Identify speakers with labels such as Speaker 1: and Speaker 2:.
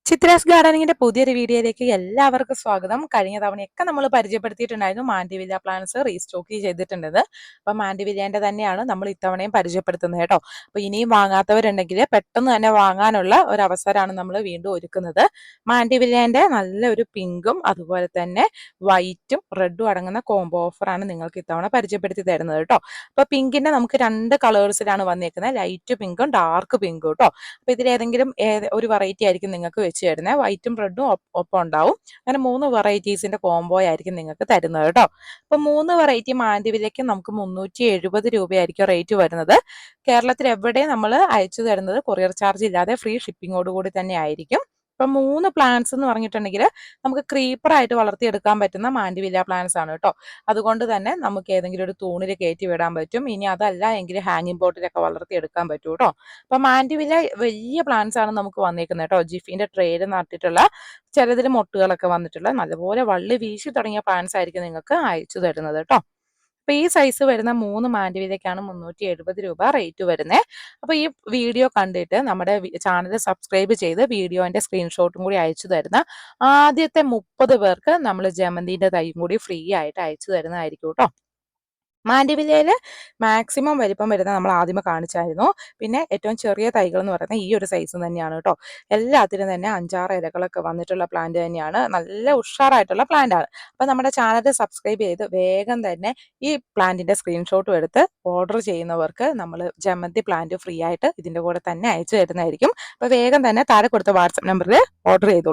Speaker 1: ചിത്രാസ് ഗാർഡനിങ്ങിന്റെ പുതിയൊരു വീഡിയോയിലേക്ക് എല്ലാവർക്കും സ്വാഗതം. കഴിഞ്ഞ തവണയൊക്കെ നമ്മൾ പരിചയപ്പെടുത്തിയിട്ടുണ്ടായിരുന്നു മാൻഡിവില്ല പ്ലാന്റ്സ് റീസ്റ്റോക്ക് ചെയ്തിട്ടുണ്ടത്. അപ്പൊ മാൻഡിവില്ലേന്റെ തന്നെയാണ് നമ്മൾ ഇത്തവണയും പരിചയപ്പെടുത്തുന്നത് കേട്ടോ. അപ്പൊ ഇനിയും വാങ്ങാത്തവരുണ്ടെങ്കിൽ പെട്ടെന്ന് തന്നെ വാങ്ങാനുള്ള ഒരു അവസരമാണ് നമ്മൾ വീണ്ടും ഒരുക്കുന്നത്. മാൻഡിവില്ലേന്റെ നല്ലൊരു പിങ്കും അതുപോലെ തന്നെ വൈറ്റും റെഡും അടങ്ങുന്ന കോംബോ ഓഫറാണ് നിങ്ങൾക്ക് ഇത്തവണ പരിചയപ്പെടുത്തി തരുന്നത് കേട്ടോ. അപ്പൊ പിങ്കിന്റെ നമുക്ക് രണ്ട് കളേഴ്സിലാണ് വന്നേക്കുന്നത്, ലൈറ്റ് പിങ്കും ഡാർക്ക് പിങ്കും കേട്ടോ. അപ്പൊ ഇതിലേതെങ്കിലും ഒരു വെറൈറ്റി ആയിരിക്കും നിങ്ങൾക്ക് വെച്ച് തരുന്നത്. വൈറ്റും റെഡും ഒപ്പം ഉണ്ടാവും. അങ്ങനെ 3 വെറൈറ്റീസിന്റെ കോംബോ ആയിരിക്കും നിങ്ങൾക്ക് തരുന്നത് കേട്ടോ. അപ്പൊ 3 വെറൈറ്റി മാൻഡിവില്ലയ്ക്ക് നമുക്ക് 370 രൂപയായിരിക്കും റേറ്റ് വരുന്നത്. കേരളത്തിൽ എവിടെ നമ്മൾ അയച്ചു തരുന്നത് കൊറിയർ ചാർജ് ഇല്ലാതെ ഫ്രീ ഷിപ്പിങ്ങോട് കൂടി തന്നെ ആയിരിക്കും. ഇപ്പൊ 3 പ്ലാന്റ്സ് എന്ന് പറഞ്ഞിട്ടുണ്ടെങ്കിൽ നമുക്ക് ക്രീപ്പർ ആയിട്ട് വളർത്തിയെടുക്കാൻ പറ്റുന്ന മാൻഡിവില്ല പ്ലാന്റ്സ് ആണ് കേട്ടോ. അതുകൊണ്ട് തന്നെ നമുക്ക് ഏതെങ്കിലും ഒരു തൂണിൽ കയറ്റി വിടാൻ പറ്റും. ഇനി അതല്ല എങ്കിൽ ഹാങ്ങിങ് ബോട്ടിലൊക്കെ വളർത്തിയെടുക്കാൻ പറ്റും കേട്ടോ. അപ്പൊ മാൻഡിവില്ല വലിയ പ്ലാന്റ്സ് ആണ് നമുക്ക് വന്നേക്കുന്നത് കേട്ടോ. ജിഫിന്റെ ട്രേയിൽ നട്ടിട്ടുള്ള, ചിലതിൽ മൊട്ടുകളൊക്കെ വന്നിട്ടുള്ള നല്ലപോലെ വള്ളി വീശി തുടങ്ങിയ പ്ലാന്റ്സ് ആയിരിക്കും നിങ്ങൾക്ക് അയച്ചു തരുന്നത് കേട്ടോ. അപ്പൊ ഈ സൈസ് വരുന്ന 3 മാൻഡിവില്ലയ്ക്കാണ് 370 രൂപ റേറ്റ് വരുന്നത്. അപ്പൊ ഈ വീഡിയോ കണ്ടിട്ട് നമ്മുടെ ചാനൽ സബ്സ്ക്രൈബ് ചെയ്ത് വീഡിയോന്റെ സ്ക്രീൻഷോട്ടും കൂടി അയച്ചു തരുന്ന ആദ്യത്തെ 30 പേർക്ക് നമ്മൾ ജമന്തിന്റെ തൈയും കൂടി ഫ്രീ ആയിട്ട് അയച്ചു തരുന്നതായിരിക്കും കേട്ടോ. മാൻഡിവില്ലയിൽ മാക്സിമം വലിപ്പം വരുന്ന നമ്മൾ ആദ്യമേ കാണിച്ചായിരുന്നു. പിന്നെ ഏറ്റവും ചെറിയ തൈകൾ എന്ന് പറയുന്നത് ഈ ഒരു സൈസ് തന്നെയാണ് കേട്ടോ. എല്ലാത്തിനും തന്നെ 5-6 ഇലകളൊക്കെ വന്നിട്ടുള്ള പ്ലാന്റ് തന്നെയാണ്. നല്ല ഉഷാറായിട്ടുള്ള പ്ലാന്റ് ആണ്. അപ്പൊ നമ്മുടെ ചാനൽ സബ്സ്ക്രൈബ് ചെയ്ത് വേഗം തന്നെ ഈ പ്ലാന്റിന്റെ സ്ക്രീൻഷോട്ടും എടുത്ത് ഓർഡർ ചെയ്യുന്നവർക്ക് നമ്മൾ ജമന്തി പ്ലാന്റ് ഫ്രീ ആയിട്ട് ഇതിന്റെ കൂടെ തന്നെ അയച്ചു തരുന്നതായിരിക്കും. അപ്പൊ വേഗം തന്നെ താഴെ കൊടുത്ത വാട്സപ്പ് നമ്പറിൽ ഓർഡർ ചെയ്തോളൂ.